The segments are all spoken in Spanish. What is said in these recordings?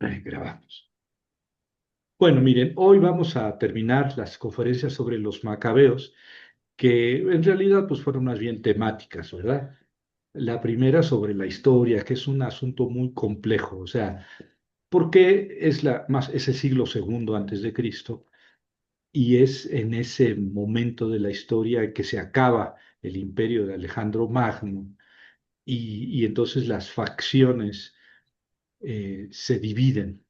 Grabamos. Bueno, miren, hoy vamos a terminar las conferencias sobre los macabeos, que en realidad pues fueron más bien temáticas, ¿verdad? La primera sobre la historia, que es un asunto muy complejo, o sea, ¿por qué es ese siglo segundo antes de Cristo? Y es en ese momento de la historia en que se acaba el imperio de Alejandro Magno y entonces las facciones se dividen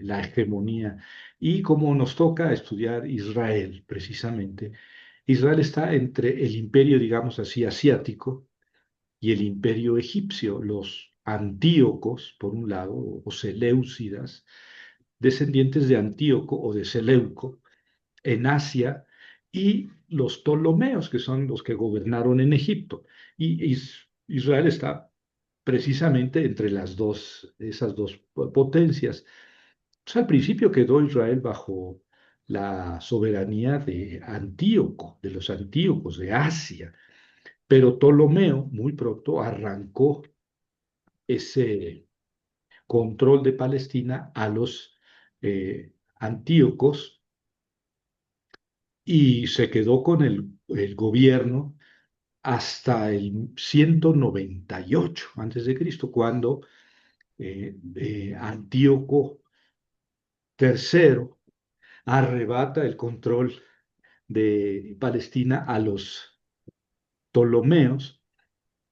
la hegemonía. Y como nos toca estudiar Israel, precisamente, Israel está entre el imperio, digamos así, asiático y el imperio egipcio, los antíocos, por un lado, o seleucidas, descendientes de Antíoco o de Seleuco, en Asia, y los ptolomeos, que son los que gobernaron en Egipto. Y Israel está precisamente entre esas dos potencias. Pues al principio quedó Israel bajo la soberanía de Antíoco, de los antíocos de Asia, pero Ptolomeo muy pronto arrancó ese control de Palestina a los antíocos y se quedó con el gobierno hasta el 198 antes de Cristo, cuando Antíoco III arrebata el control de Palestina a los Ptolomeos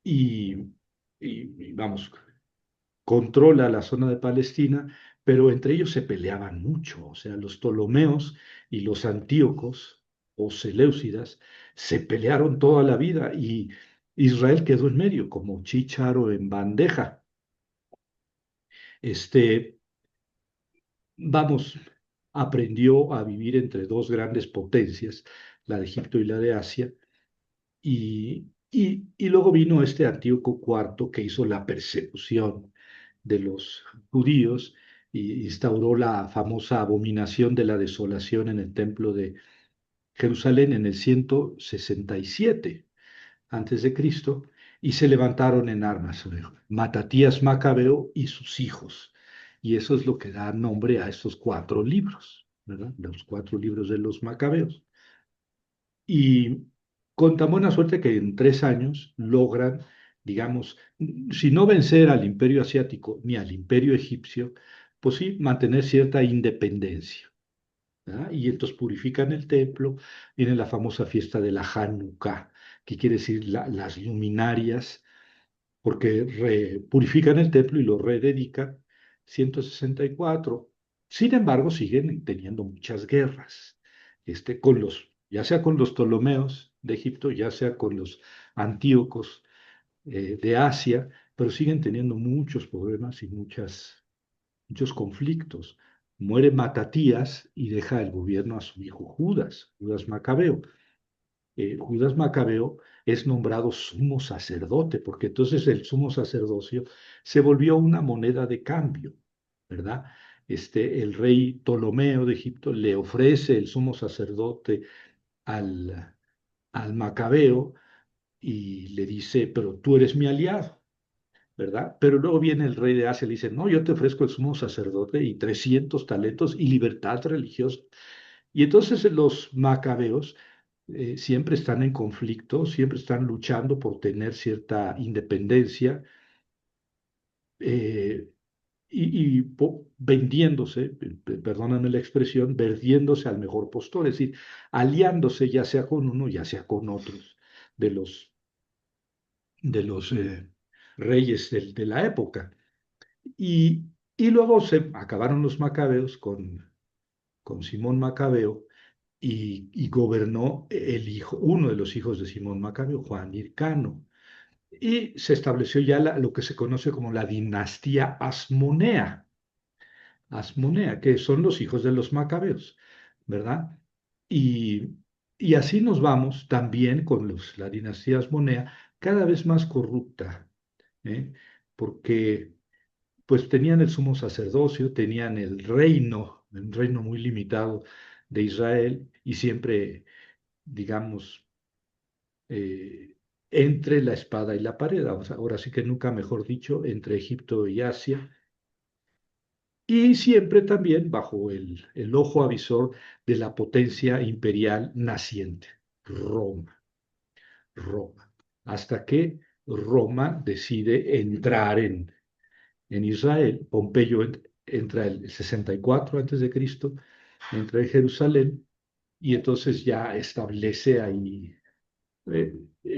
y, vamos, controla la zona de Palestina, pero entre ellos se peleaban mucho, o sea, los Ptolomeos y los Antíocos o Seleucidas se pelearon toda la vida y Israel quedó en medio como chícharo en bandeja. Este, vamos, aprendió a vivir entre dos grandes potencias, la de Egipto y la de Asia, y luego vino este Antíoco IV que hizo la persecución de los judíos y instauró la famosa abominación de la desolación en el templo de Jerusalén en el 167 antes de Cristo, y se levantaron en armas, Matatías Macabeo y sus hijos. Y eso es lo que da nombre a estos cuatro libros, ¿verdad? Los cuatro libros de los Macabeos. Y con tan buena suerte que en 3 años logran, digamos, si no vencer al imperio asiático ni al imperio egipcio, pues sí mantener cierta independencia, ¿verdad? Y entonces purifican el templo, viene la famosa fiesta de la Hanukkah, que quiere decir las luminarias, porque purifican el templo y lo rededican 164. Sin embargo, siguen teniendo muchas guerras, ya sea con los Ptolomeos de Egipto, ya sea con los Antíocos de Asia, pero siguen teniendo muchos problemas y muchos conflictos. Muere Matatías y deja el gobierno a su hijo Judas, Judas Macabeo. Judas Macabeo es nombrado sumo sacerdote, porque entonces el sumo sacerdocio se volvió una moneda de cambio, ¿verdad? El rey Ptolomeo de Egipto le ofrece el sumo sacerdote al, al Macabeo y le dice, pero tú eres mi aliado, ¿verdad? Pero luego viene el rey de Asia y le dice, no, yo te ofrezco el sumo sacerdote y 300 talentos y libertad religiosa. Y entonces los macabeos siempre están en conflicto, siempre están luchando por tener cierta independencia eh, vendiéndose, perdóname la expresión, vendiéndose al mejor postor, es decir, aliándose ya sea con uno, ya sea con otros de los reyes de la época. Y, y luego se acabaron los macabeos con Simón Macabeo y gobernó uno de los hijos de Simón Macabeo, Juan Hircano. Y se estableció ya lo que se conoce como la dinastía Asmonea, que son los hijos de los Macabeos, ¿verdad? Y, y así nos vamos también con la dinastía Asmonea, cada vez más corrupta, ¿eh? Porque pues tenían el sumo sacerdocio, tenían el reino muy limitado de Israel y siempre, digamos, entre la espada y la pared, o sea, ahora sí que nunca mejor dicho, entre Egipto y Asia, y siempre también bajo el ojo avisor de la potencia imperial naciente, Roma. Roma, hasta que Roma decide entrar en Israel. Pompeyo entra el 64 antes de Cristo, entra en Jerusalén y entonces ya establece ahí eh,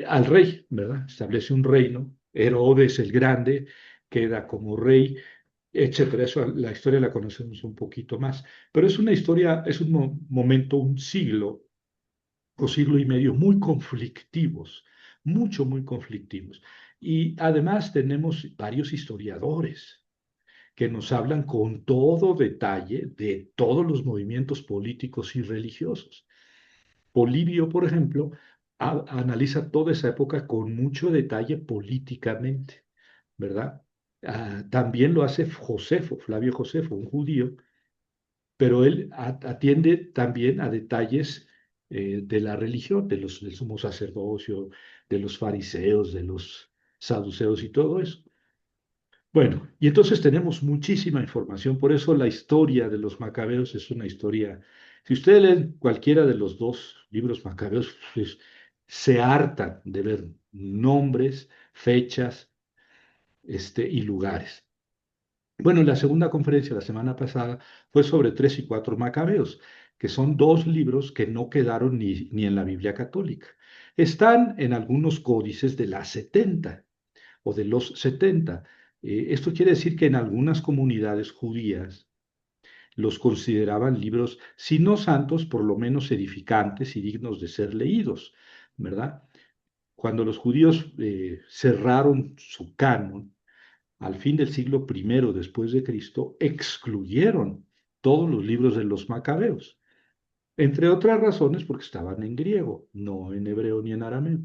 al rey, ¿verdad? Establece un reino. Herodes el Grande queda como rey, etcétera. Eso, la historia la conocemos un poquito más, pero es una historia, es un momento, un siglo o siglo y medio muy conflictivos, muy conflictivos. Y además tenemos varios historiadores que nos hablan con todo detalle de todos los movimientos políticos y religiosos. Polibio, por ejemplo, analiza toda esa época con mucho detalle políticamente, ¿verdad? También lo hace Josefo, Flavio Josefo, un judío, pero él atiende también a detalles de la religión, del sumo sacerdocio, de los fariseos, de los saduceos y todo eso. Bueno, y entonces tenemos muchísima información, por eso la historia de los macabeos es una historia, si ustedes leen cualquiera de los dos libros macabeos, pues, se hartan de ver nombres, fechas, y lugares. Bueno, la segunda conferencia la semana pasada fue sobre 3 y 4 Macabeos, que son dos libros que no quedaron ni en la Biblia católica. Están en algunos códices de las 70 o de los 70. Esto quiere decir que en algunas comunidades judías los consideraban libros, si no santos, por lo menos edificantes y dignos de ser leídos, ¿verdad? Cuando los judíos cerraron su canon, al fin del siglo primero después de Cristo, excluyeron todos los libros de los macabeos, entre otras razones porque estaban en griego, no en hebreo ni en arameo.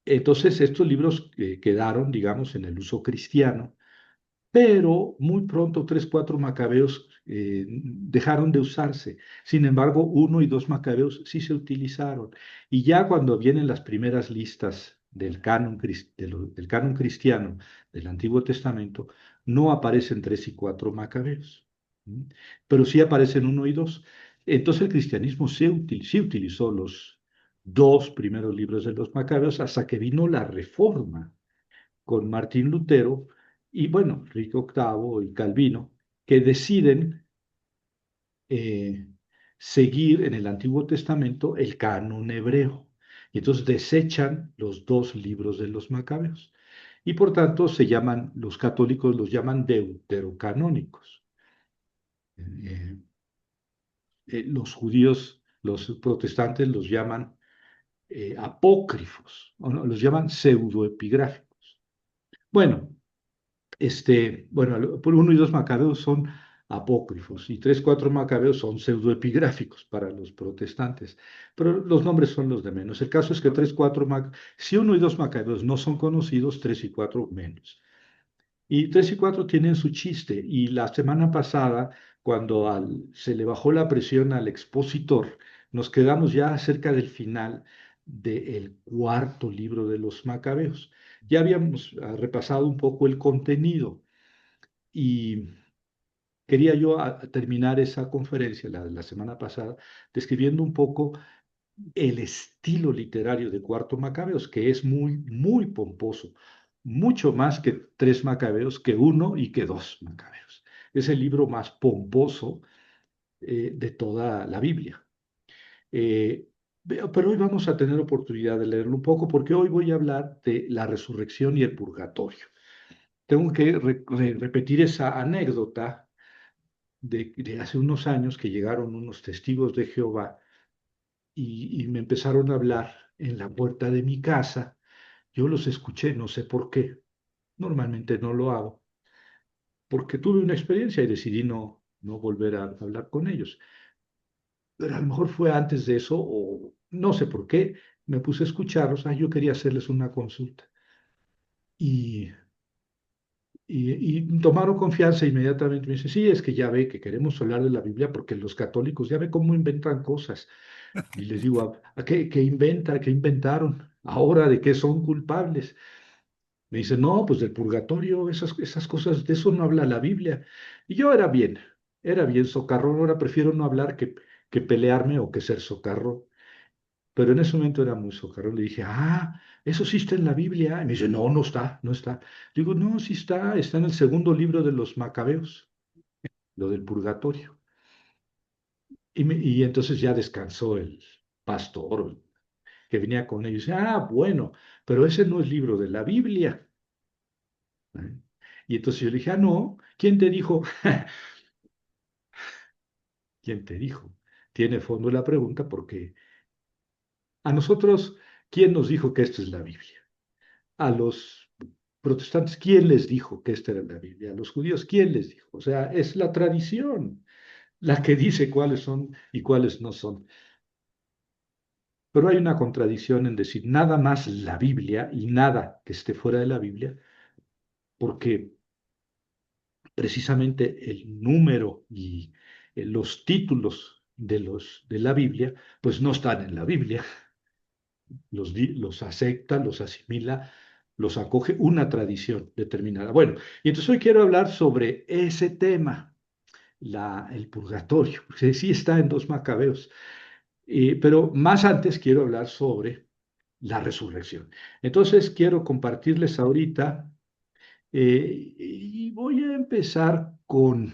Entonces estos libros quedaron, digamos, en el uso cristiano, pero muy pronto 3, 4 macabeos dejaron de usarse. Sin embargo, uno y 2 macabeos sí se utilizaron. Y ya cuando vienen las primeras listas del canon cristiano del Antiguo Testamento, no aparecen 3 y 4 macabeos, ¿m? Pero sí aparecen uno y 2. Entonces el cristianismo sí utilizó los dos primeros libros de los macabeos hasta que vino la Reforma con Martín Lutero y, bueno, Enrique VIII y Calvino, que deciden eh, seguir en el Antiguo Testamento el canon hebreo. Y entonces desechan los dos libros de los macabeos. Y por tanto se llaman, los católicos los llaman deuterocanónicos. Eh, los judíos, los protestantes los llaman apócrifos, o no, los llaman pseudoepigráficos. Bueno, por uno y dos macabeos son apócrifos y tres, cuatro macabeos son pseudoepigráficos para los protestantes, pero los nombres son los de menos. El caso es que tres, cuatro, si uno y dos macabeos no son conocidos, tres y cuatro menos. Y tres y cuatro tienen su chiste. Y la semana pasada, cuando se le bajó la presión al expositor, nos quedamos ya cerca del final del cuarto libro de los Macabeos. Ya habíamos repasado un poco el contenido y quería yo terminar esa conferencia, la de la semana pasada, describiendo un poco el estilo literario de Cuarto Macabeos, que es muy pomposo, mucho más que tres Macabeos, que uno y que dos Macabeos. Es el libro más pomposo de toda la Biblia. Pero hoy vamos a tener oportunidad de leerlo un poco porque hoy voy a hablar de la resurrección y el purgatorio. Tengo que repetir esa anécdota de hace unos años que llegaron unos testigos de Jehová y me empezaron a hablar en la puerta de mi casa. Yo los escuché, no sé por qué. Normalmente no lo hago, porque tuve una experiencia y decidí no volver a hablar con ellos. Pero a lo mejor fue antes de eso o no sé por qué. Me puse a escucharlos. Yo quería hacerles una consulta. Y, y tomaron confianza inmediatamente. Me dice, sí, es que ya ve que queremos hablar de la Biblia porque los católicos ya ve cómo inventan cosas. Y les digo, ¿a qué inventaron? ¿Ahora de qué son culpables? Me dice, no, pues del purgatorio, esas cosas, de eso no habla la Biblia. Y yo era bien socarrón, ahora prefiero no hablar que pelearme o que ser socarrón. Pero en ese momento era muy socarrón. Le dije, eso sí está en la Biblia. Y me dice, no, no está, no está. Digo, no, sí está en el segundo libro de los Macabeos, lo del purgatorio. Y entonces ya descansó el pastor que venía con ellos. Bueno, pero ese no es libro de la Biblia. ¿Eh? Y entonces yo le dije, no, ¿quién te dijo? ¿Quién te dijo? Tiene fondo la pregunta porque a nosotros, ¿quién nos dijo que esto es la Biblia? A los protestantes, ¿quién les dijo que esta era la Biblia? A los judíos, ¿quién les dijo? O sea, es la tradición la que dice cuáles son y cuáles no son. Pero hay una contradicción en decir nada más la Biblia y nada que esté fuera de la Biblia, porque precisamente el número y los títulos de la Biblia, pues no están en la Biblia. Los acepta, los asimila, los acoge una tradición determinada. Bueno, y entonces hoy quiero hablar sobre ese tema, el purgatorio, porque sí está en dos Macabeos. Pero más antes quiero hablar sobre la resurrección. Entonces quiero compartirles ahorita y voy a empezar con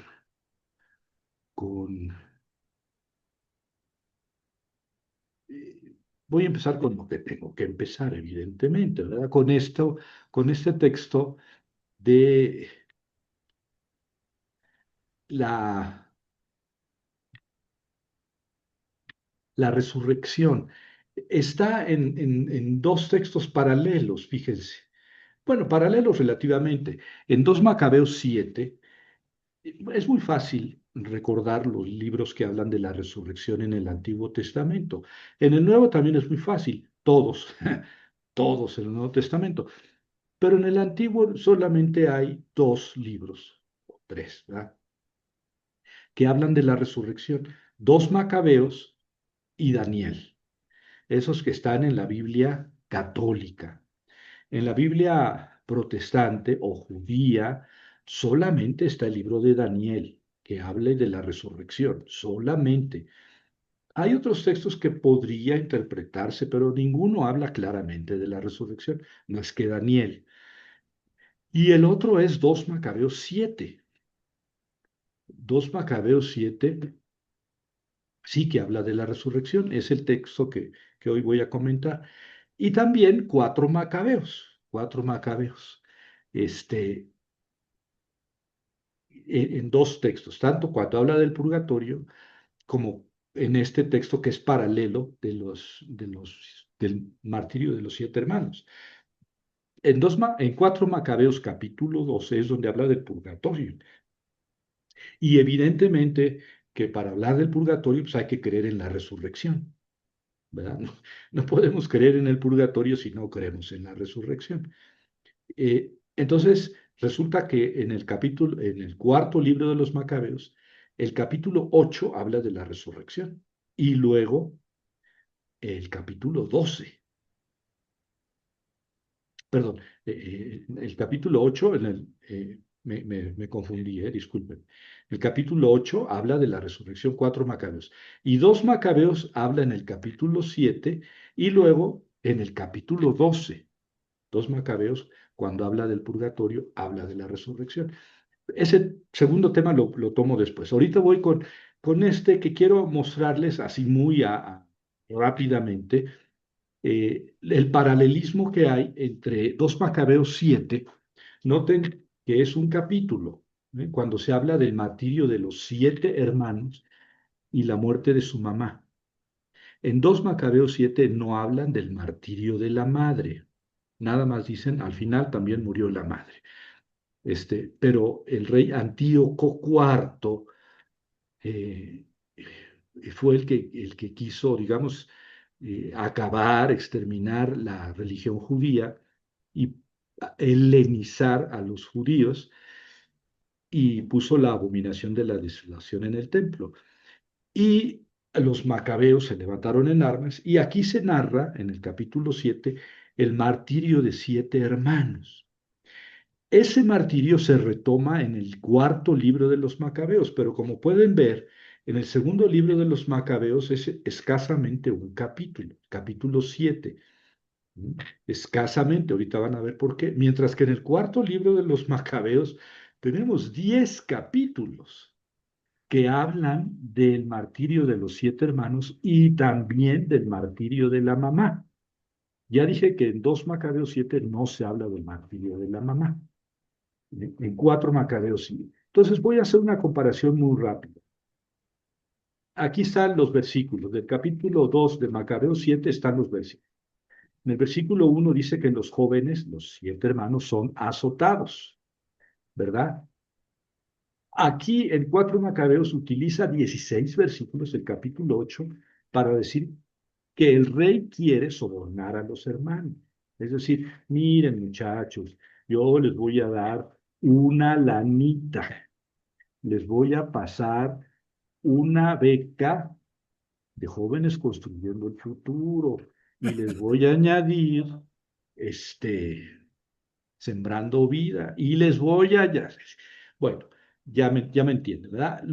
voy a empezar con lo que tengo que empezar, evidentemente, ¿verdad? Con este texto de la, la resurrección. Está en dos textos paralelos, fíjense. Bueno, paralelos relativamente. En 2 Macabeos 7 es muy fácil recordar los libros que hablan de la resurrección en el Antiguo Testamento. En el Nuevo también es muy fácil, todos, todos en el Nuevo Testamento. Pero en el Antiguo solamente hay dos libros, o tres, ¿verdad? Que hablan de la resurrección. 2 Macabeos y Daniel, esos que están en la Biblia católica. En la Biblia protestante o judía solamente está el libro de Daniel, que habla de la resurrección, solamente. Hay otros textos que podría interpretarse, pero ninguno habla claramente de la resurrección, más que Daniel. Y el otro es 2 Macabeos 7. 2 Macabeos 7 sí que habla de la resurrección, es el texto que hoy voy a comentar. Y también 4 Macabeos, 4 Macabeos. Este, en dos textos, tanto cuando habla del purgatorio como en este texto que es paralelo del martirio de los 7 hermanos. En 4 Macabeos capítulo 12 es donde habla del purgatorio. Y evidentemente que para hablar del purgatorio pues hay que creer en la resurrección, ¿verdad? No, no podemos creer en el purgatorio si no creemos en la resurrección. Entonces, resulta que en el cuarto libro de los Macabeos, el capítulo 8 habla de la resurrección y luego el capítulo 12, perdón, el capítulo 8, me confundí, disculpen. El capítulo 8 habla de la resurrección, 4 Macabeos, y 2 Macabeos habla en el capítulo 7 y luego en el capítulo 12. 2 Macabeos, cuando habla del purgatorio, habla de la resurrección. Ese segundo tema lo tomo después. Ahorita voy con este que quiero mostrarles así muy rápidamente, el paralelismo que hay entre 2 Macabeos 7. Noten que es un capítulo, cuando se habla del martirio de los 7 hermanos y la muerte de su mamá. En 2 Macabeos 7 no hablan del martirio de la madre, nada más dicen, al final también murió la madre. Pero el rey Antíoco IV fue el que quiso, digamos, acabar, exterminar la religión judía y helenizar a los judíos y puso la abominación de la desolación en el templo. Y los macabeos se levantaron en armas y aquí se narra en el capítulo 7 el martirio de 7 hermanos. Ese martirio se retoma en el cuarto libro de los Macabeos, pero como pueden ver, en el segundo libro de los Macabeos es escasamente un capítulo, capítulo 7. ¿Mm? Escasamente, ahorita van a ver por qué. Mientras que en el cuarto libro de los Macabeos tenemos 10 capítulos que hablan del martirio de los 7 hermanos y también del martirio de la mamá. Ya dije que en 2 Macabeos 7 no se habla del martirio de la mamá. En 4 Macabeos sí. Entonces voy a hacer una comparación muy rápida. Aquí están los versículos. Del capítulo 2 de Macabeos 7 están los versículos. En el versículo 1 dice que los jóvenes, los 7 hermanos, son azotados, ¿verdad? Aquí en 4 Macabeos utiliza 16 versículos del capítulo 8 para decir que el rey quiere sobornar a los hermanos. Es decir, miren muchachos, yo les voy a dar una lanita, les voy a pasar una beca de jóvenes construyendo el futuro y les voy a añadir este sembrando vida y les voy a bueno, ya me entienden, ¿verdad?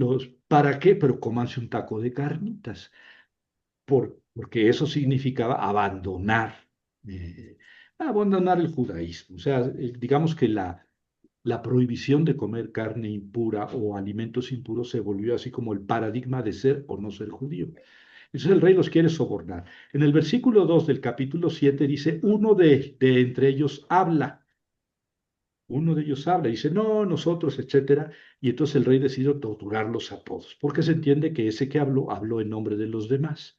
¿Para qué? Pero cómanse un taco de carnitas, porque eso significaba eh, abandonar el judaísmo. O sea, digamos que la prohibición de comer carne impura o alimentos impuros se volvió así como el paradigma de ser o no ser judío. Entonces el rey los quiere sobornar. En el versículo 2 del capítulo 7 dice, uno de entre ellos habla. Uno de ellos habla y dice, no, nosotros, etcétera. Y entonces el rey decide torturarlos a todos, porque se entiende que ese que habló en nombre de los demás.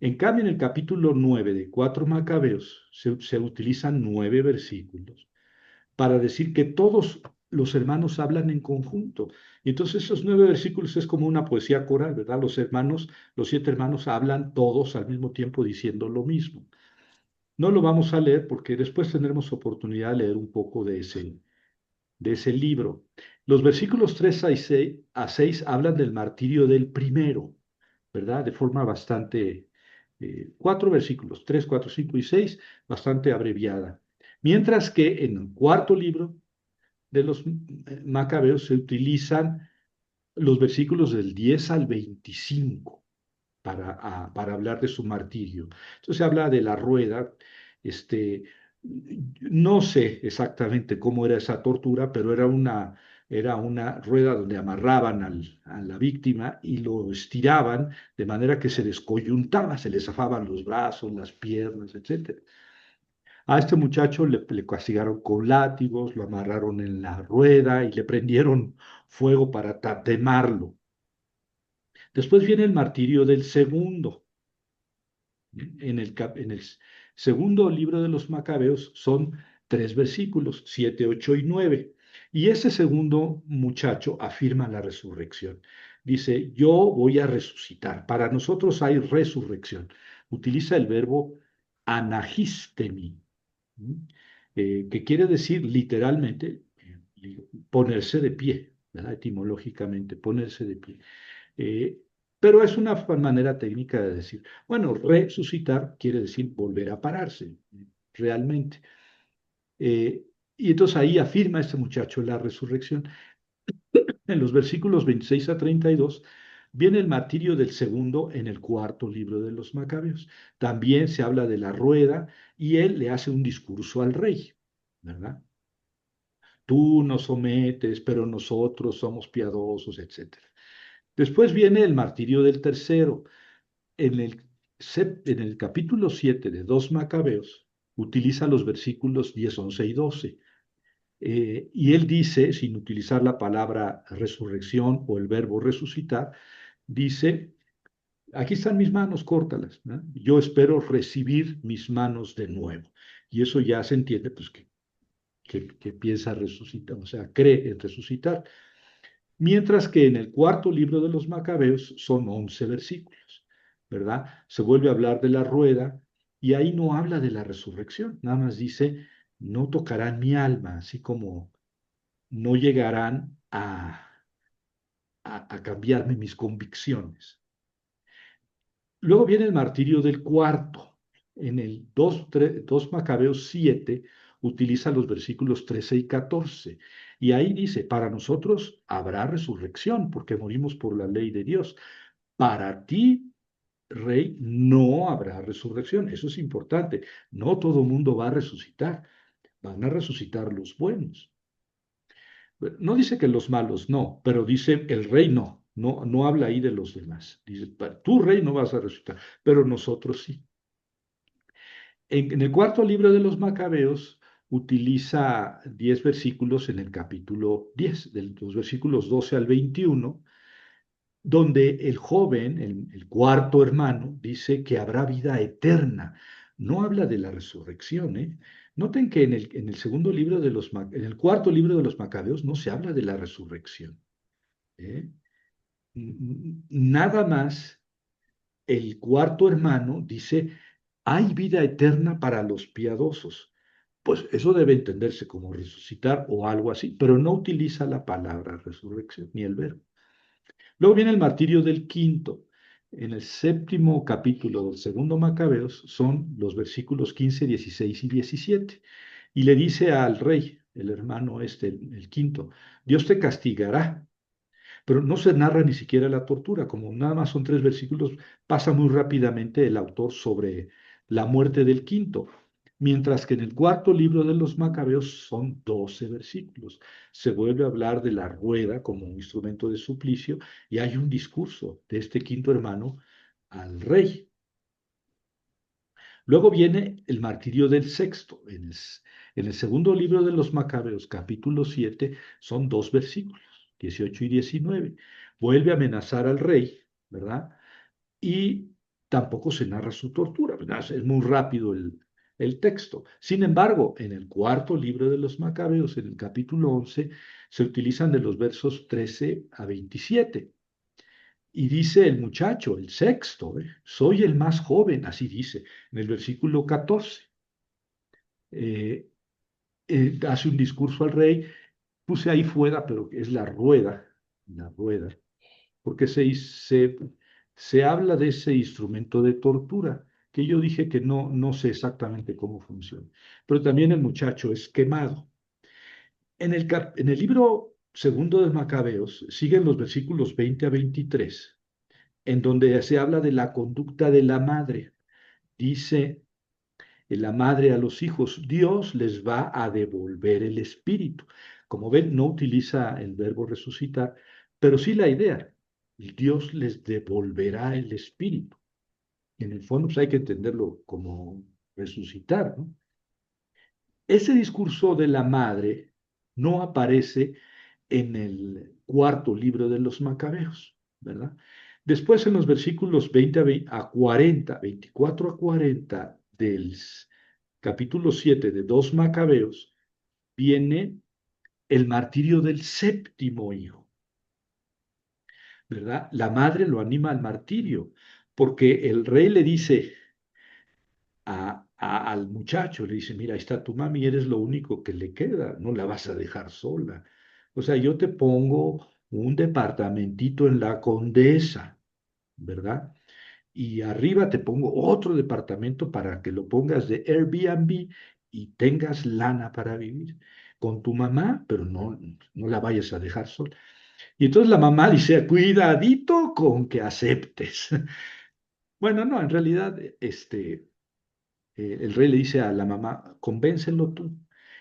En cambio, en el capítulo 9 de 4 Macabeos se utilizan 9 versículos para decir que todos los hermanos hablan en conjunto. Y entonces esos 9 versículos es como una poesía coral, ¿verdad? Los hermanos, los 7 hermanos hablan todos al mismo tiempo diciendo lo mismo. No lo vamos a leer porque después tendremos oportunidad de leer un poco de ese libro. Los versículos 3 a 6 hablan del martirio del primero, ¿verdad? De forma bastante, 4 versículos, 3, 4, 5 y 6, bastante abreviada. Mientras que en el cuarto libro de los Macabeos se utilizan los versículos del 10 al 25 para hablar de su martirio. Entonces se habla de la rueda, este, no sé exactamente cómo era esa tortura, pero era una rueda donde amarraban a la víctima y lo estiraban de manera que se descoyuntaba, se le zafaban los brazos, las piernas, etcétera. A este muchacho le castigaron con látigos, lo amarraron en la rueda y le prendieron fuego para tatemarlo. Después viene el martirio del segundo. En el segundo libro de los Macabeos son 3 versículos, 7, 8 y 9. Y ese segundo muchacho afirma la resurrección. Dice, yo voy a resucitar. Para nosotros hay resurrección. Utiliza el verbo anagistemi, ¿m? Que quiere decir literalmente ponerse de pie, ¿verdad? Etimológicamente, ponerse de pie. Eh, pero es una manera técnica de decir, bueno, resucitar quiere decir volver a pararse, realmente. Eh, y entonces ahí afirma este muchacho la resurrección. En los versículos 26 a 32 viene el martirio del segundo en el cuarto libro de los Macabeos. También se habla de la rueda y él le hace un discurso al rey, ¿verdad? Tú nos sometes, pero nosotros somos piadosos, etcétera. Después viene el martirio del tercero. En el capítulo 7 de 2 Macabeos, utiliza los versículos 10, 11 y 12. Y él dice, sin utilizar la palabra resurrección o el verbo resucitar, dice, aquí están mis manos, córtalas, ¿no? Yo espero recibir mis manos de nuevo. Y eso ya se entiende, pues, que piensa resucitar, o sea, cree en resucitar. Mientras que en el cuarto libro de los Macabeos son 11 versículos, ¿verdad? Se vuelve a hablar de la rueda y ahí no habla de la resurrección, nada más dice, no tocarán mi alma, así como no llegarán a cambiarme mis convicciones. Luego viene el martirio del cuarto. En el 2 Macabeos 7 utiliza los versículos 13 y 14. Y ahí dice, para nosotros habrá resurrección, porque morimos por la ley de Dios. Para ti, rey, no habrá resurrección. Eso es importante. No todo mundo va a resucitar. Van a resucitar los buenos. No dice que los malos no, pero dice el rey no. No, no habla ahí de los demás. Dice, tú rey no vas a resucitar, pero nosotros sí. En el cuarto libro de los Macabeos utiliza 10 versículos en el capítulo 10, de los versículos 12 al 21, donde el joven, el cuarto hermano, dice que habrá vida eterna. No habla de la resurrección, ¿eh? Noten que en el segundo libro de en el cuarto libro de los Macabeos no se habla de la resurrección, ¿eh? Nada más el cuarto hermano dice, hay vida eterna para los piadosos. Pues eso debe entenderse como resucitar o algo así, pero no utiliza la palabra resurrección ni el verbo. Luego viene el martirio del quinto. En el séptimo capítulo del segundo Macabeos son los versículos 15, 16 y 17. Y le dice al rey, el hermano este, el quinto, Dios te castigará, pero no se narra ni siquiera la tortura, como nada más son 3 versículos, pasa muy rápidamente el autor sobre la muerte del quinto, mientras que en el cuarto libro de los Macabeos son 12 versículos. Se vuelve a hablar de la rueda como un instrumento de suplicio y hay un discurso de este quinto hermano al rey. Luego viene el martirio del sexto. En el segundo libro de los Macabeos, capítulo 7, son 2 versículos, 18 y 19. Vuelve a amenazar al rey, ¿verdad? Y tampoco se narra su tortura, ¿verdad? Es muy rápido el texto. Sin embargo, en el cuarto libro de los Macabeos, en el capítulo 11, se utilizan de los versos 13 a 27. Y dice el muchacho, el sexto, soy el más joven, así dice, en el versículo 14. Eh, Hace un discurso al rey, puse ahí fuera, pero es la rueda, porque se habla de ese instrumento de tortura, que yo dije que no, no sé exactamente cómo funciona. Pero también el muchacho es quemado. En el libro segundo de Macabeos siguen los versículos 20 a 23 en donde se habla de la conducta de la madre. Dice la madre a los hijos, Dios les va a devolver el espíritu. Como ven, no utiliza el verbo resucitar, pero sí la idea, Dios les devolverá el espíritu. En el fondo, pues hay que entenderlo como resucitar, ¿no? Ese discurso de la madre no aparece en el cuarto libro de los Macabeos, ¿verdad? Después en los versículos 20 a 40, 24 a 40 del capítulo 7 de 2 Macabeos, viene el martirio del séptimo hijo, ¿verdad? La madre lo anima al martirio, porque el rey le dice al muchacho, le dice, mira, ahí está tu mami, eres lo único que le queda, no la vas a dejar sola. O sea, yo te pongo un departamentito en la Condesa, ¿verdad? Y arriba te pongo otro departamento para que lo pongas de Airbnb y tengas lana para vivir con tu mamá, pero no, no la vayas a dejar sola. Y entonces la mamá dice, cuidadito con que aceptes. Bueno, no, en realidad, el rey le dice a la mamá, convéncelo tú.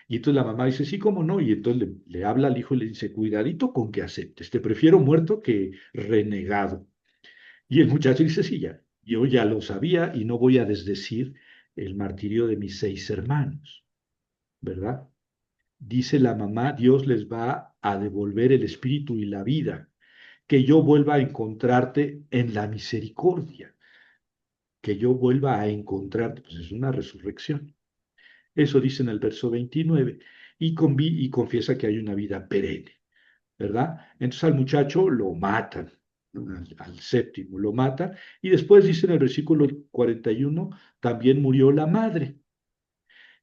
Y entonces la mamá dice, sí, cómo no. Y entonces le habla al hijo y le dice, cuidadito con que aceptes, te prefiero muerto que renegado. Y el muchacho dice, sí, ya, yo ya lo sabía y no voy a desdecir el martirio de mis 6 hermanos, ¿verdad? Dice la mamá, Dios les va a devolver el espíritu y la vida, que yo vuelva a encontrarte en la misericordia, que yo vuelva a encontrarte, pues es una resurrección. Eso dice en el verso 29, y confiesa que hay una vida perenne, ¿verdad? Entonces al muchacho lo matan, ¿no? Al séptimo lo matan, y después dice en el versículo 41, también murió la madre.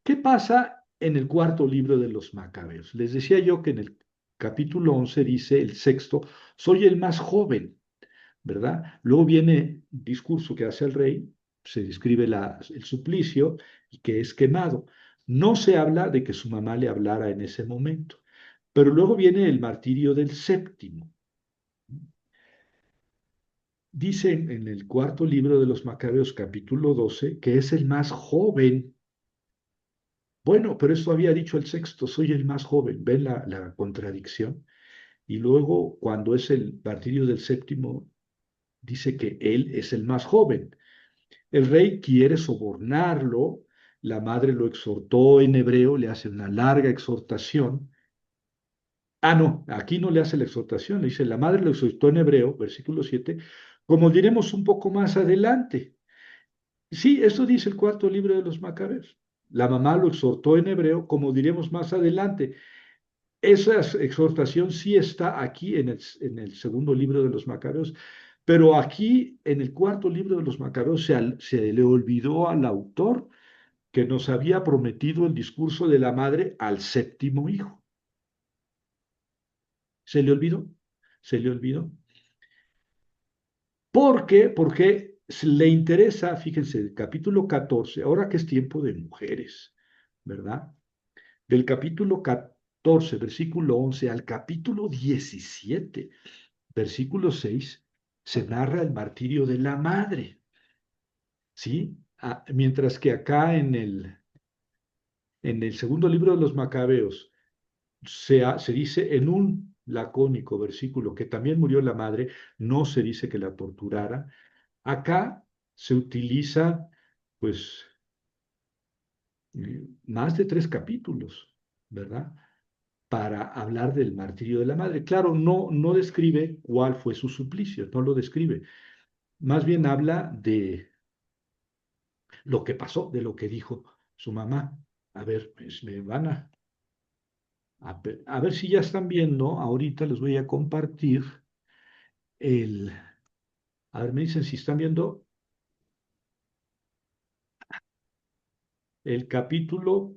¿Qué pasa en el cuarto libro de los Macabeos? Les decía yo que en el capítulo 11 dice el sexto, soy el más joven, ¿verdad? Luego viene discurso que hace el rey, se describe el suplicio y que es quemado. No se habla de que su mamá le hablara en ese momento, pero luego viene el martirio del séptimo. Dice en el cuarto libro de los Macabeos, capítulo 12, que es el más joven. Bueno, pero eso había dicho el sexto, soy el más joven. ¿Ven la contradicción? Y luego, cuando es el martirio del séptimo, dice que él es el más joven. El rey quiere sobornarlo, la madre lo exhortó en hebreo, le hace una larga exhortación. Ah, no, aquí no le hace la exhortación, le dice, la madre lo exhortó en hebreo, versículo 7, como diremos un poco más adelante. Sí, eso dice el cuarto libro de los Macabeos. La mamá lo exhortó en hebreo, como diremos más adelante. Esa exhortación sí está aquí en el segundo libro de los Macabeos, pero aquí en el cuarto libro de los Macabeos se le olvidó al autor que nos había prometido el discurso de la madre al séptimo hijo. Se le olvidó, se le olvidó. ¿Por qué? Porque le interesa, fíjense, el capítulo 14, ahora que es tiempo de mujeres, ¿verdad? Del capítulo 14, versículo 11 al capítulo 17, versículo 6, se narra el martirio de la madre, ¿sí? Mientras que acá en el segundo libro de los Macabeos se dice en un lacónico versículo que también murió la madre, no se dice que la torturara. Acá se utiliza, pues, más de 3 capítulos, ¿verdad? Para hablar del martirio de la madre. Claro, no describe cuál fue su suplicio, no lo describe. Más bien habla de lo que pasó, de lo que dijo su mamá. A ver, pues me van a ver si ya están viendo. Ahorita les voy a compartir el. A ver, me dicen si están viendo el capítulo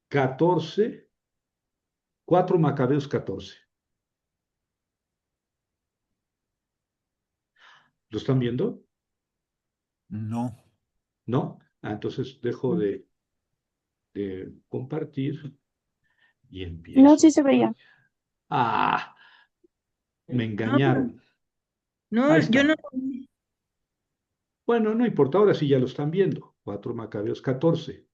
14, 4 Macabeos 14. ¿Lo están viendo? No. ¿No? Entonces dejo No, de compartir y no, empiezo. sí se veía. Ah, me No, engañaron. Ahí no, yo no. está. Bueno, no importa, ahora sí ya lo están viendo. 4 Macabeos 14,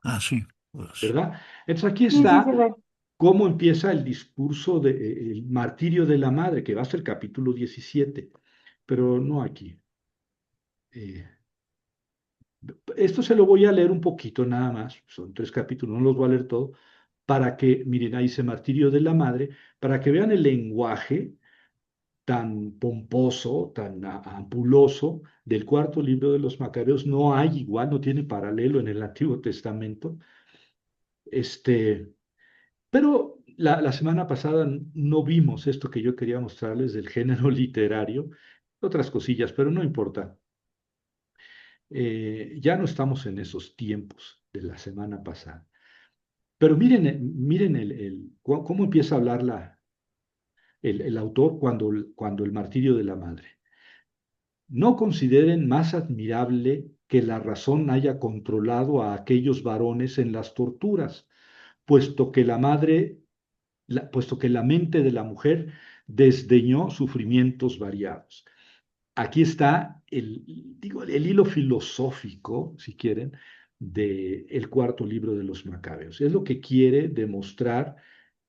Ah, sí, pues. ¿verdad? Entonces aquí Sí, sí se está ve. cómo empieza el discurso del martirio de la madre, que va a ser el capítulo 17, pero no aquí. Eh, Esto se lo voy a leer un poquito nada más, son 3 capítulos, no los voy a leer todo, para que, miren, ahí dice martirio de la madre, para que vean el lenguaje tan pomposo, tan ampuloso del cuarto libro de los Macabeos. No hay igual, no tiene paralelo en el Antiguo Testamento. Este, pero la semana pasada no vimos esto que yo quería mostrarles del género literario, otras cosillas, pero no importa. Ya no estamos en esos tiempos de la semana pasada. Pero miren, miren cómo empieza a hablar el autor cuando el martirio de la madre. No consideren más admirable que la razón haya controlado a aquellos varones en las torturas, puesto que puesto que la mente de la mujer desdeñó sufrimientos variados. Aquí está digo, el hilo filosófico, si quieren, del cuarto libro de los Macabeos. Es lo que quiere demostrar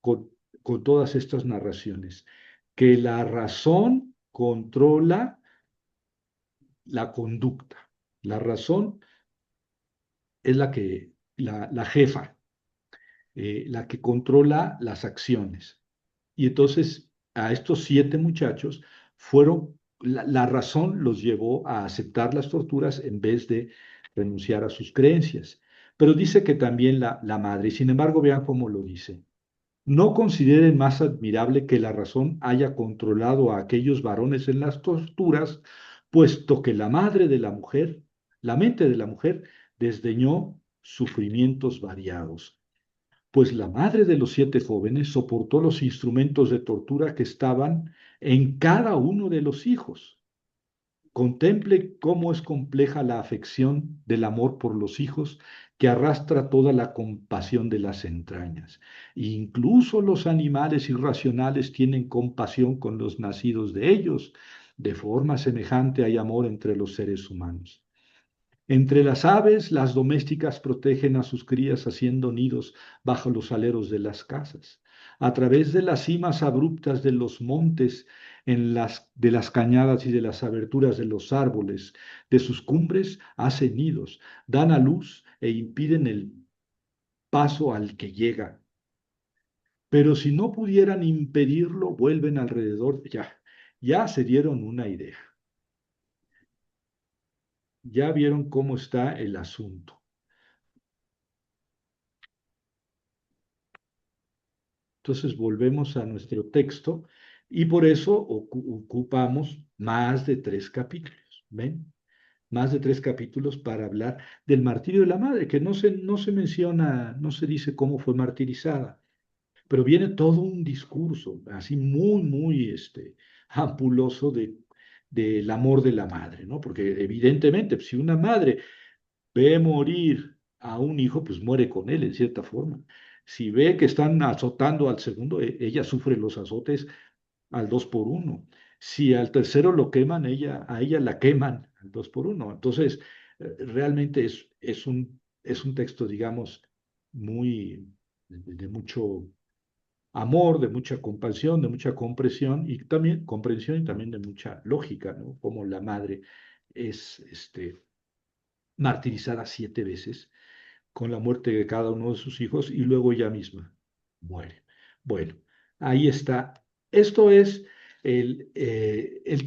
con, con todas estas narraciones, que la razón controla la conducta. La razón es la jefa, la que controla las acciones. Y entonces a estos 7 muchachos la razón los llevó a aceptar las torturas en vez de renunciar a sus creencias. Pero dice que también la madre, y sin embargo vean cómo lo dice. No consideren más admirable que la razón haya controlado a aquellos varones en las torturas, puesto que la madre de la mujer, la mente de la mujer, desdeñó sufrimientos variados. Pues la madre de los 7 jóvenes soportó los instrumentos de tortura que estaban en cada uno de los hijos. Contemple cómo es compleja la afección del amor por los hijos que arrastra toda la compasión de las entrañas. Incluso los animales irracionales tienen compasión con los nacidos de ellos. De forma semejante hay amor entre los seres humanos. Entre las aves, las domésticas protegen a sus crías haciendo nidos bajo los aleros de las casas. A través de las cimas abruptas de los montes, de las cañadas y de las aberturas de los árboles, de sus cumbres hacen nidos, dan a luz e impiden el paso al que llega. Pero si no pudieran impedirlo, vuelven alrededor. Ya se dieron una idea. Ya vieron cómo está el asunto. Entonces volvemos a nuestro texto y por eso ocupamos más de 3 capítulos, ¿ven? Más de 3 capítulos para hablar del martirio de la madre, que no se menciona, no se dice cómo fue martirizada, pero viene todo un discurso así muy, muy ampuloso del amor de la madre, ¿no? Porque evidentemente, si una madre ve morir a un hijo, pues muere con él en cierta forma. Si ve que están azotando al segundo, ella sufre los azotes al 2 por 1. Si al tercero lo queman, a ella la queman al 2 por 1. Entonces, realmente es un texto, digamos, muy de mucho amor, de mucha compasión, de mucha comprensión y también de mucha lógica, ¿no? Como la madre es martirizada 7 veces con la muerte de cada uno de sus hijos y luego ella misma muere. Bueno, ahí está. Esto es el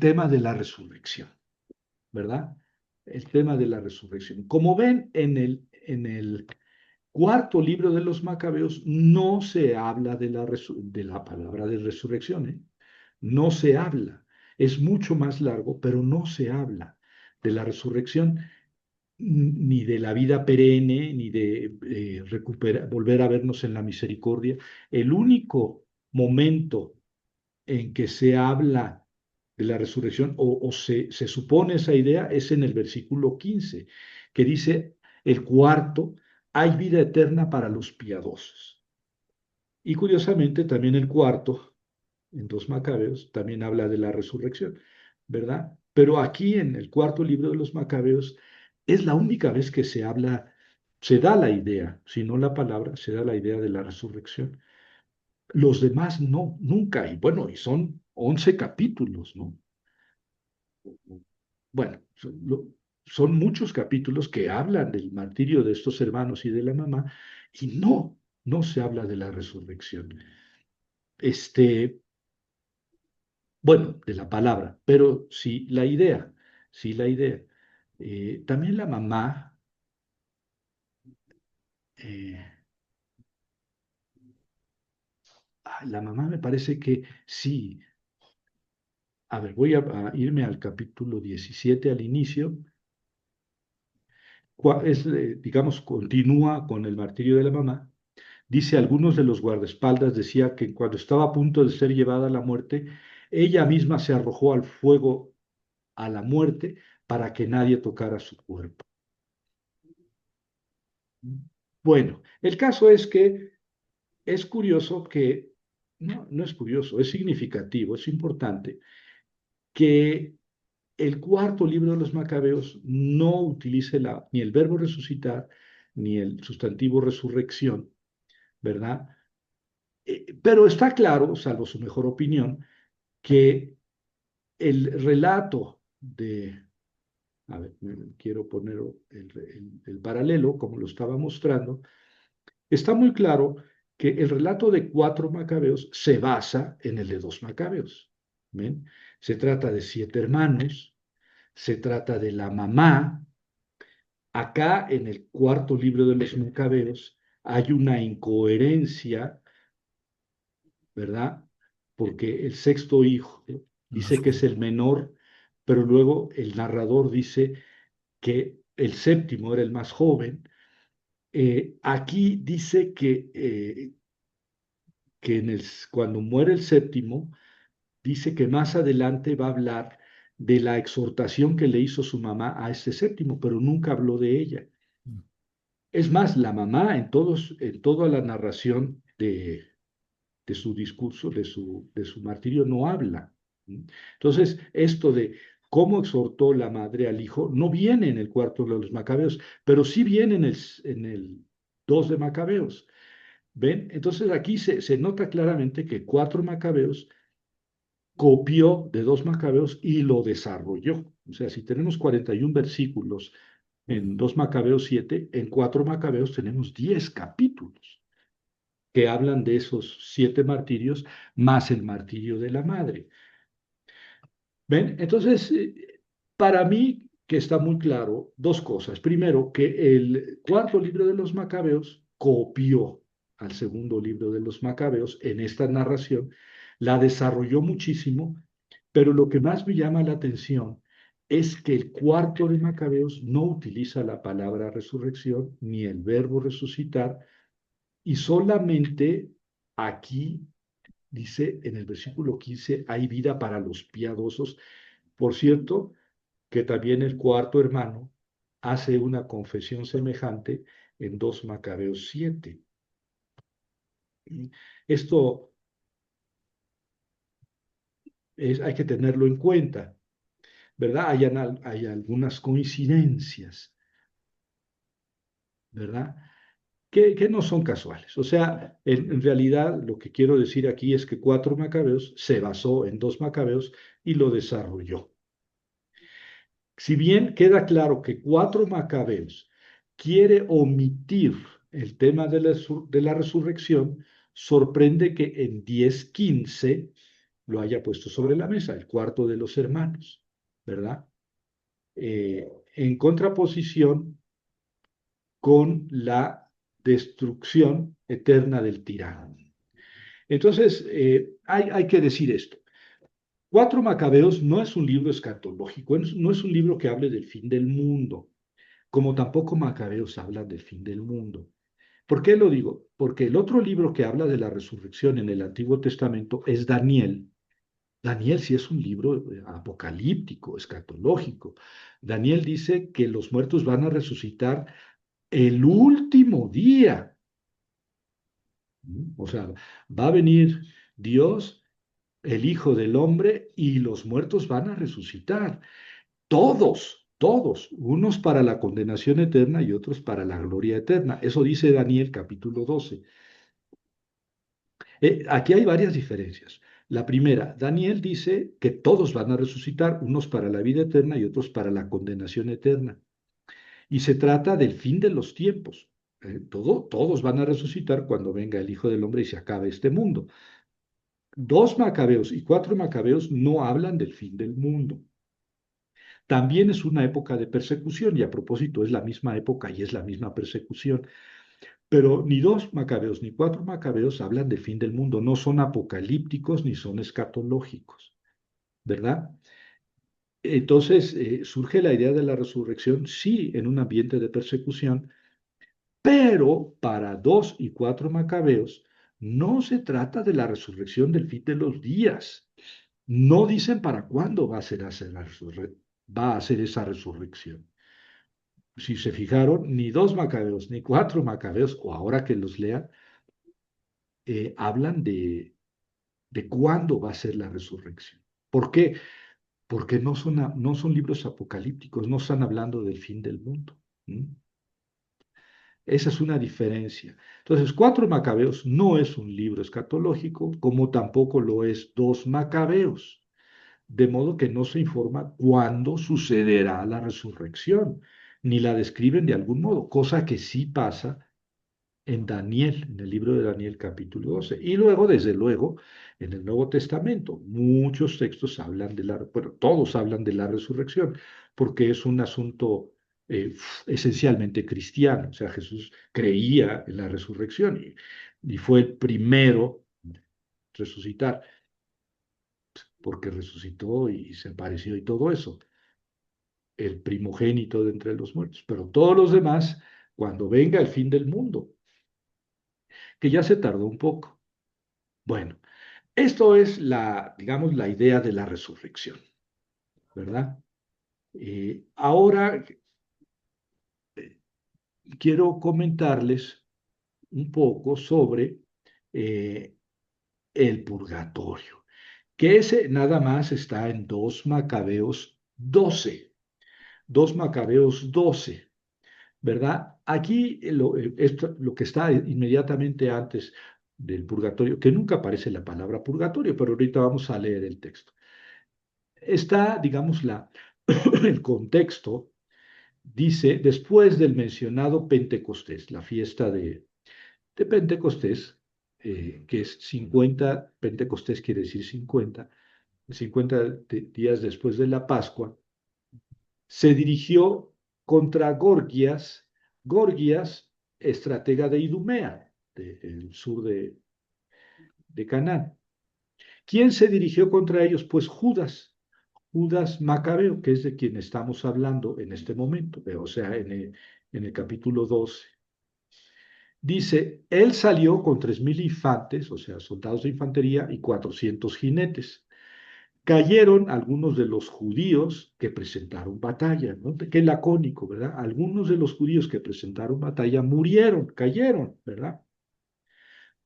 tema de la resurrección, ¿verdad? El tema de la resurrección. Como ven en el cuarto libro de los Macabeos, no se habla de la palabra de resurrección, ¿eh? No se habla. Es mucho más largo, pero no se habla de la resurrección ni de la vida perenne, ni de volver a vernos en la misericordia. El único momento en que se habla de la resurrección o se supone esa idea es en el versículo 15, que dice, el cuarto, hay vida eterna para los piadosos. Y curiosamente también el cuarto, en 2 Macabeos, también habla de la resurrección, ¿verdad? Pero aquí en el cuarto libro de los Macabeos es la única vez que se da la idea, si no la palabra, se da la idea de la resurrección. Los demás no, nunca. Y bueno, y son 11 capítulos, ¿no? Bueno, son muchos capítulos que hablan del martirio de estos hermanos y de la mamá, y no se habla de la resurrección. Bueno, de la palabra, pero sí la idea, sí la idea. También la mamá, eh, la mamá me parece que sí. A ver, voy a irme al capítulo 17 al inicio. Digamos, continúa con el martirio de la mamá. Dice, algunos de los guardaespaldas decía que cuando estaba a punto de ser llevada a la muerte, ella misma se arrojó al fuego a la muerte para que nadie tocara su cuerpo. Bueno, el caso es que es curioso que, no es curioso, es significativo, es importante que el cuarto libro de los Macabeos no utilice ni el verbo resucitar ni el sustantivo resurrección, ¿verdad? Pero está claro, salvo su mejor opinión, que el relato a ver, quiero poner el paralelo, como lo estaba mostrando, está muy claro que el relato de 4 Macabeos se basa en el de 2 Macabeos. ¿Ven? Se trata de 7 hermanos, se trata de la mamá. Acá en el cuarto libro de los Macabeos hay una incoherencia, ¿verdad? Porque el sexto hijo dice que es el menor, pero luego el narrador dice que el séptimo era el más joven. Aquí dice que cuando muere el séptimo, dice que más adelante va a hablar de la exhortación que le hizo su mamá a este séptimo, pero nunca habló de ella. Es más, la mamá en toda la narración de su discurso, de su martirio, no habla. Entonces, esto de cómo exhortó la madre al hijo no viene en el cuarto de los Macabeos, pero sí viene en el 2 de Macabeos. ¿Ven? Entonces aquí se nota claramente que 4 Macabeos copió de 2 Macabeos y lo desarrolló. O sea, si tenemos 41 versículos en 2 Macabeos 7, en 4 Macabeos tenemos 10 capítulos que hablan de esos 7 martirios más el martirio de la madre. ¿Ven? Entonces, para mí que está muy claro dos cosas. Primero, que el cuarto libro de los Macabeos copió al segundo libro de los Macabeos en esta narración, la desarrolló muchísimo, pero lo que más me llama la atención es que el cuarto de Macabeos no utiliza la palabra resurrección ni el verbo resucitar, y solamente aquí dice en el versículo 15, hay vida para los piadosos. Por cierto, que también el cuarto hermano hace una confesión semejante en 2 Macabeos 7. Esto hay que tenerlo en cuenta, ¿verdad? Hay algunas coincidencias, ¿verdad? Que no son casuales. O sea, en realidad lo que quiero decir aquí es que 4 Macabeos se basó en 2 Macabeos y lo desarrolló. Si bien queda claro que 4 Macabeos quiere omitir el tema de la resurrección, sorprende que en 10:15 lo haya puesto sobre la mesa, el cuarto de los hermanos, ¿verdad? En contraposición con la destrucción eterna del tirano. Entonces, hay que decir esto. 4 Macabeos no es un libro escatológico, no es un libro que hable del fin del mundo, como tampoco Macabeos habla del fin del mundo. ¿Por qué lo digo? Porque el otro libro que habla de la resurrección en el Antiguo Testamento es Daniel. Daniel sí es un libro apocalíptico, escatológico. Daniel dice que los muertos van a resucitar el último día. O sea, va a venir Dios, el Hijo del Hombre, y los muertos van a resucitar. Todos, unos para la condenación eterna y otros para la gloria eterna. Eso dice Daniel capítulo 12. Aquí hay varias diferencias. La primera, Daniel dice que todos van a resucitar, unos para la vida eterna y otros para la condenación eterna. Y se trata del fin de los tiempos. Todos van a resucitar cuando venga el Hijo del Hombre y se acabe este mundo. 2 Macabeos y 4 Macabeos no hablan del fin del mundo. También es una época de persecución, y a propósito es la misma época y es la misma persecución. Pero ni 2 Macabeos ni 4 Macabeos hablan del fin del mundo, no son apocalípticos ni son escatológicos, ¿verdad? Entonces surge la idea de la resurrección, sí, en un ambiente de persecución, pero para 2 y 4 Macabeos no se trata de la resurrección del fin de los días. No dicen para cuándo va a ser esa resurrección. Si se fijaron, ni 2 Macabeos ni 4 Macabeos, o ahora que los lean, hablan de cuándo va a ser la resurrección. ¿Por qué? Porque no son libros apocalípticos, no están hablando del fin del mundo. ¿Mm? Esa es una diferencia. Entonces, 4 Macabeos no es un libro escatológico, como tampoco lo es 2 Macabeos, de modo que no se informa cuándo sucederá la resurrección, ni la describen de algún modo, cosa que sí pasa en Daniel, en el libro de Daniel capítulo 12. Y luego, desde luego, en el Nuevo Testamento, muchos textos hablan bueno, todos hablan de la resurrección, porque es un asunto esencialmente cristiano. O sea, Jesús creía en la resurrección y fue el primero en resucitar, porque resucitó y se apareció y todo eso, el primogénito de entre los muertos. Pero todos los demás, cuando venga el fin del mundo, que ya se tardó un poco. Bueno, esto es digamos, la idea de la resurrección, ¿verdad? Ahora, quiero comentarles un poco sobre eh, el purgatorio, que ese nada más está en 2 Macabeos 12, 2 Macabeos 12, ¿verdad? Aquí lo que está inmediatamente antes del purgatorio, que nunca aparece la palabra purgatorio, pero ahorita vamos a leer el texto. Está, digamos, el contexto, dice, después del mencionado Pentecostés, la fiesta de Pentecostés, que es 50, Pentecostés quiere decir 50, 50 días después de la Pascua, se dirigió contra Gorgias, Gorgias, estratega de Idumea, del sur de Canaán. ¿Quién se dirigió contra ellos? Pues Judas, Judas Macabeo, que es de quien estamos hablando en este momento, o sea, en el capítulo 12. Dice, él salió con 3,000 infantes, o sea, soldados de infantería, y 400 jinetes. Cayeron algunos de los judíos que presentaron batalla, ¿no? Qué lacónico, ¿verdad? Algunos de los judíos que presentaron batalla murieron, cayeron, ¿verdad?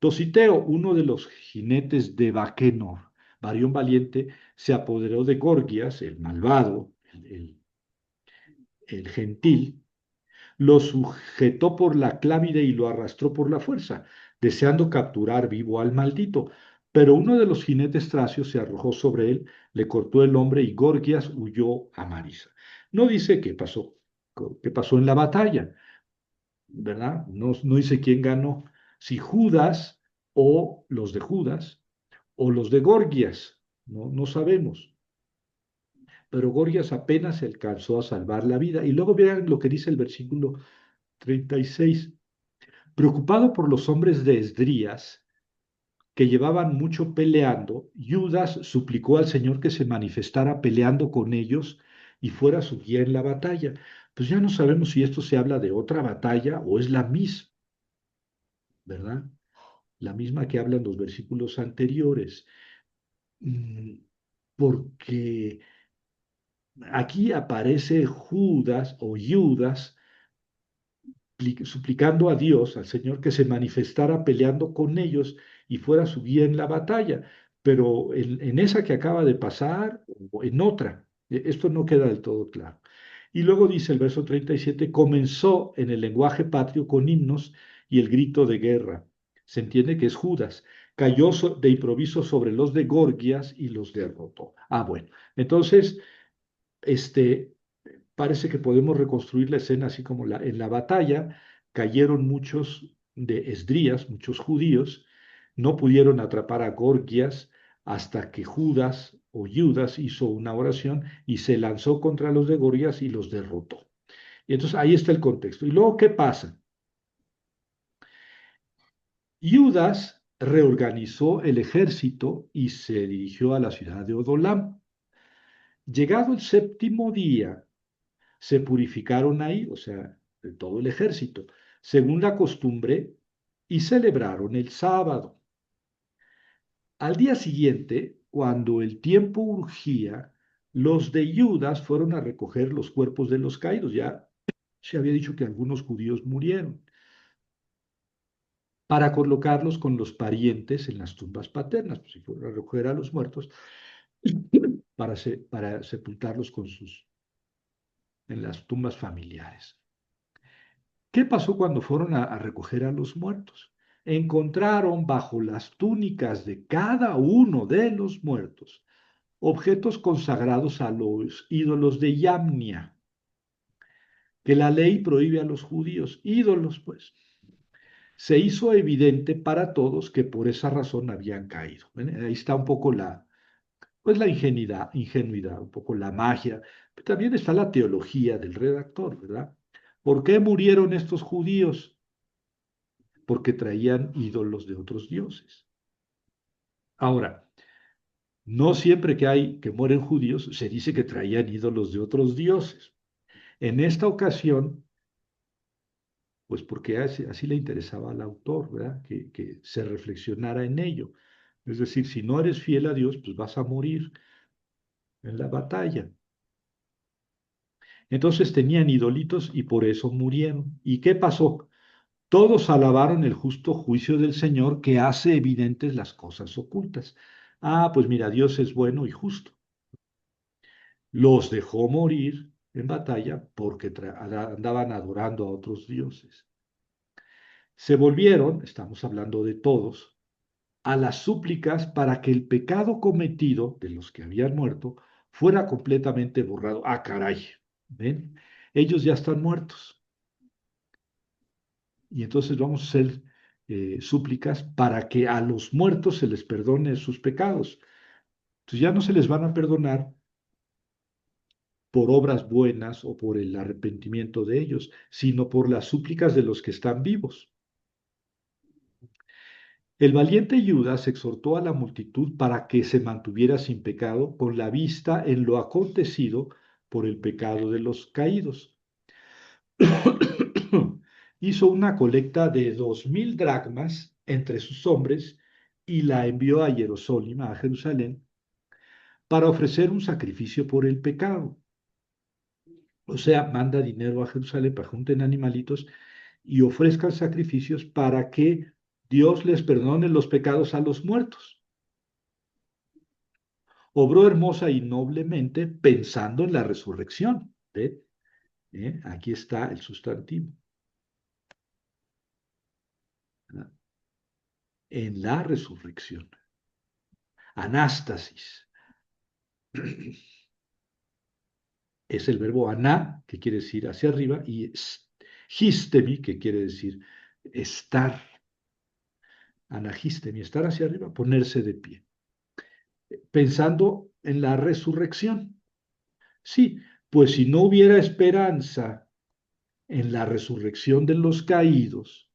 Tositeo, uno de los jinetes de Baquenor, varión valiente, se apoderó de Gorgias, el malvado, el gentil, lo sujetó por la clávide y lo arrastró por la fuerza, deseando capturar vivo al maldito. Pero uno de los jinetes tracios se arrojó sobre él, le cortó el hombro y Gorgias huyó a Marisa. No dice qué pasó en la batalla, ¿verdad? No, no dice quién ganó, si Judas o los de Judas o los de Gorgias, no, no sabemos. Pero Gorgias apenas se alcanzó a salvar la vida. Y luego vean lo que dice el versículo 36. Preocupado por los hombres de Esdrías, que llevaban mucho peleando, Judas suplicó al Señor que se manifestara peleando con ellos y fuera su guía en la batalla. Pues ya no sabemos si esto se habla de otra batalla o es la misma, ¿verdad? La misma que hablan los versículos anteriores. Mm, Porque aquí aparece Judas o Judas suplicando a Dios, al Señor, que se manifestara peleando con ellos y fuera su guía en la batalla, pero en esa que acaba de pasar o en otra, esto no queda del todo claro. Y luego dice el verso 37, comenzó en el lenguaje patrio con himnos y el grito de guerra. Se entiende que es Judas. Cayó de improviso sobre los de Gorgias y los derrotó. Ah, bueno. Entonces, este, parece que podemos reconstruir la escena así como en la batalla cayeron muchos de Esdrías, muchos judíos, no pudieron atrapar a Gorgias hasta que Judas hizo una oración y se lanzó contra los de Gorgias y los derrotó. Y entonces ahí está el contexto. Y luego, ¿qué pasa? Judas reorganizó el ejército y se dirigió a la ciudad de Odolam. Llegado el séptimo día, se purificaron ahí, o sea, de todo el ejército, según la costumbre, y celebraron el sábado. Al día siguiente, cuando el tiempo urgía, los de Judas fueron a recoger los cuerpos de los caídos. Ya se había dicho que algunos judíos murieron, para colocarlos con los parientes en las tumbas paternas, pues si fueron a recoger a los muertos, para sepultarlos en las tumbas familiares. ¿Qué pasó cuando fueron a recoger a los muertos? Encontraron bajo las túnicas de cada uno de los muertos objetos consagrados a los ídolos de Yamnia, que la ley prohíbe a los judíos, ídolos pues. Se hizo evidente para todos que por esa razón habían caído. ¿Ven? Ahí está un poco pues la ingenuidad, un poco la magia. Pero también está la teología del redactor, ¿verdad? ¿Por qué murieron estos judíos? Porque traían ídolos de otros dioses. Ahora, no siempre que mueren judíos se dice que traían ídolos de otros dioses. En esta ocasión, pues porque así le interesaba al autor, ¿verdad? Que se reflexionara en ello. Es decir, si no eres fiel a Dios, pues vas a morir en la batalla. Entonces tenían idolitos y por eso murieron. ¿Y qué pasó? Todos alabaron el justo juicio del Señor que hace evidentes las cosas ocultas. Ah, pues mira, Dios es bueno y justo. Los dejó morir en batalla porque andaban adorando a otros dioses. Se volvieron, estamos hablando de todos, a las súplicas para que el pecado cometido de los que habían muerto fuera completamente borrado. Ah, caray, ¿ven? Ellos ya están muertos. Y entonces vamos a hacer súplicas para que a los muertos se les perdone sus pecados. Entonces ya no se les van a perdonar por obras buenas o por el arrepentimiento de ellos, sino por las súplicas de los que están vivos. El valiente Judas exhortó a la multitud para que se mantuviera sin pecado con la vista en lo acontecido por el pecado de los caídos. Hizo una colecta de 2000 dracmas entre sus hombres y la envió a Jerusalén, para ofrecer un sacrificio por el pecado. O sea, manda dinero a Jerusalén para que junten animalitos y ofrezcan sacrificios para que Dios les perdone los pecados a los muertos. Obró hermosa y noblemente pensando en la resurrección. ¿Ve? Aquí está el sustantivo. En la resurrección. Anástasis. Es el verbo aná, que quiere decir hacia arriba, y histemi, que quiere decir estar. Anahistemi, estar hacia arriba, ponerse de pie. Pensando en la resurrección. Sí, pues si no hubiera esperanza en la resurrección de los caídos,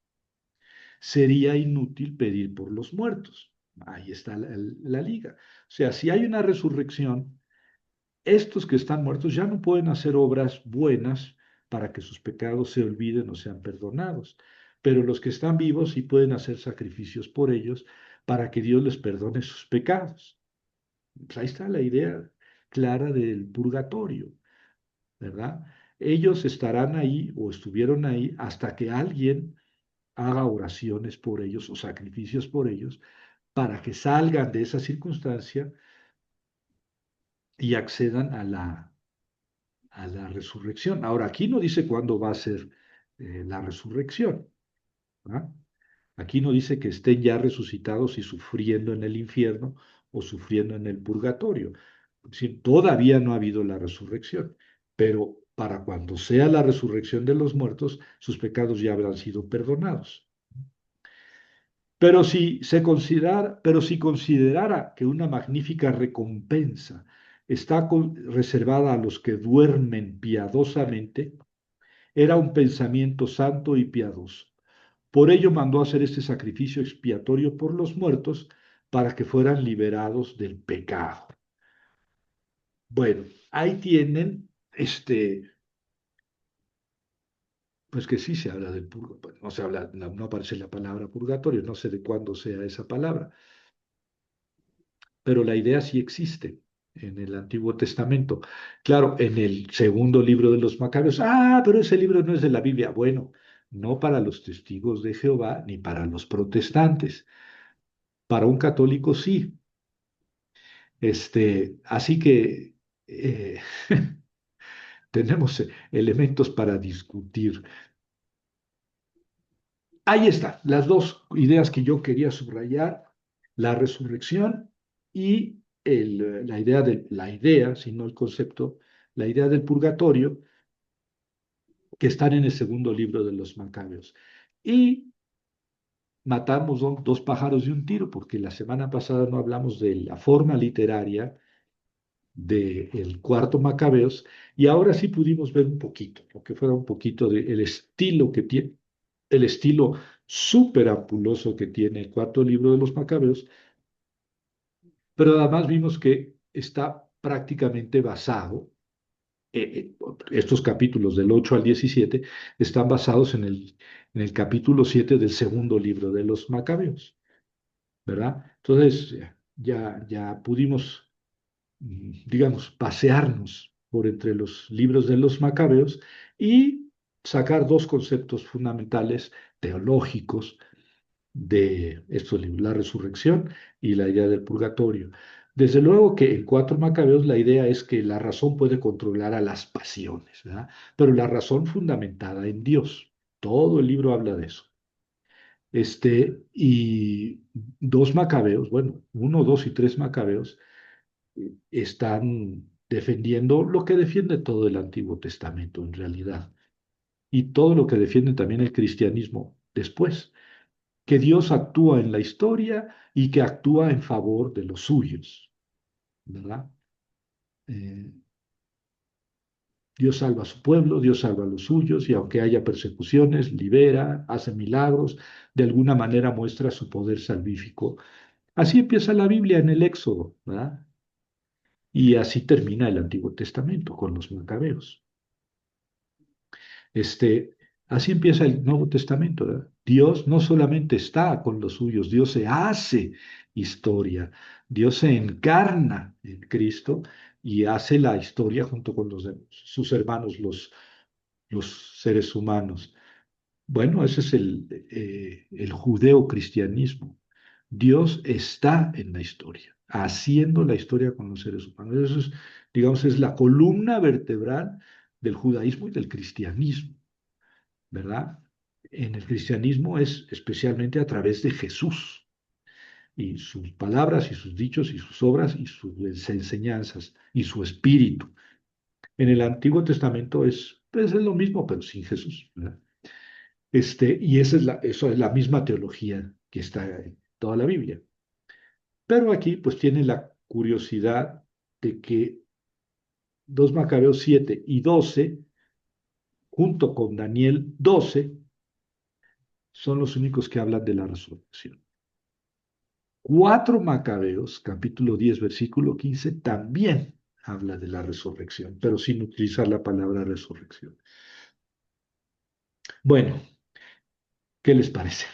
sería inútil pedir por los muertos. Ahí está la liga. O sea, si hay una resurrección, estos que están muertos ya no pueden hacer obras buenas para que sus pecados se olviden o sean perdonados. Pero los que están vivos sí pueden hacer sacrificios por ellos para que Dios les perdone sus pecados. Pues ahí está la idea clara del purgatorio, ¿verdad? Ellos estarán ahí o estuvieron ahí hasta que alguien haga oraciones por ellos o sacrificios por ellos para que salgan de esa circunstancia y accedan a la resurrección. Ahora, aquí no dice cuándo va a ser la resurrección. ¿Ah? Aquí no dice que estén ya resucitados y sufriendo en el infierno o sufriendo en el purgatorio. Sí, todavía no ha habido la resurrección, pero para cuando sea la resurrección de los muertos, sus pecados ya habrán sido perdonados. Pero si considerara que una magnífica recompensa está reservada a los que duermen piadosamente, era un pensamiento santo y piadoso. Por ello mandó hacer este sacrificio expiatorio por los muertos para que fueran liberados del pecado. Bueno, ahí tienen, pues que sí se habla del purgatorio, no se habla, no aparece la palabra purgatorio, no sé de cuándo sea esa palabra, pero la idea sí existe en el Antiguo Testamento. Claro, en el segundo libro de los Macabeos, pero ese libro no es de la Biblia. Bueno, no para los testigos de Jehová ni para los protestantes. Para un católico sí. Así que eh, tenemos elementos para discutir. Ahí están las dos ideas que yo quería subrayar, la resurrección y la idea, si no el concepto, la idea del purgatorio, que están en el segundo libro de los Macabeos. Y matamos dos pájaros de un tiro, porque la semana pasada no hablamos de la forma literaria del cuarto Macabeos, y ahora sí pudimos ver un poquito, lo que fuera un poquito del estilo que tiene, el estilo súper ampuloso que tiene el cuarto libro de los Macabeos, pero además vimos que está prácticamente basado, estos capítulos del 8 al 17 están basados en el capítulo 7 del segundo libro de los Macabeos, ¿verdad? Entonces ya pudimos, digamos, pasearnos por entre los libros de los macabeos y sacar dos conceptos fundamentales teológicos de estos libros, la resurrección y la idea del purgatorio. Desde luego que en Cuatro Macabeos la idea es que la razón puede controlar a las pasiones, ¿verdad? Pero la razón fundamentada en Dios. Todo el libro habla de eso. Y dos Macabeos, bueno, uno, dos y tres Macabeos están defendiendo lo que defiende todo el Antiguo Testamento en realidad y todo lo que defiende también el cristianismo después, que Dios actúa en la historia y que actúa en favor de los suyos, ¿verdad? Eh, Dios salva a su pueblo, Dios salva a los suyos y aunque haya persecuciones, libera, hace milagros, de alguna manera muestra su poder salvífico. Así empieza la Biblia en el Éxodo, ¿verdad? Y así termina el Antiguo Testamento con los macabeos. Este, Así empieza el Nuevo Testamento, ¿verdad? Dios no solamente está con los suyos, Dios se hace historia, Dios se encarna en Cristo y hace la historia junto con sus hermanos, los seres humanos. Bueno, ese es el judeocristianismo. Dios está en la historia, haciendo la historia con los seres humanos. Eso es, digamos, es la columna vertebral del judaísmo y del cristianismo, ¿verdad? En el cristianismo es especialmente a través de Jesús y sus palabras y sus dichos y sus obras y sus enseñanzas y su espíritu. En el Antiguo Testamento es lo mismo, pero sin Jesús, ¿verdad? Y eso es la misma teología que está en toda la Biblia. Pero aquí pues tiene la curiosidad de que 2 Macabeos 7 y 12, junto con Daniel 12, son los únicos que hablan de la resurrección. 4 Macabeos, capítulo 10, versículo 15, también habla de la resurrección, pero sin utilizar la palabra resurrección. Bueno, ¿qué les parece?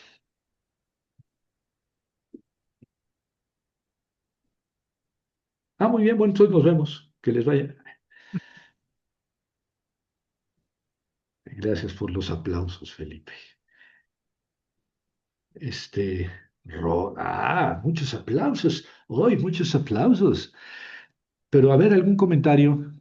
Ah, muy bien, bueno, entonces nos vemos. Que les vaya. Gracias por los aplausos, Felipe. Este, muchos aplausos. Hoy, muchos aplausos. Pero a ver, algún comentario.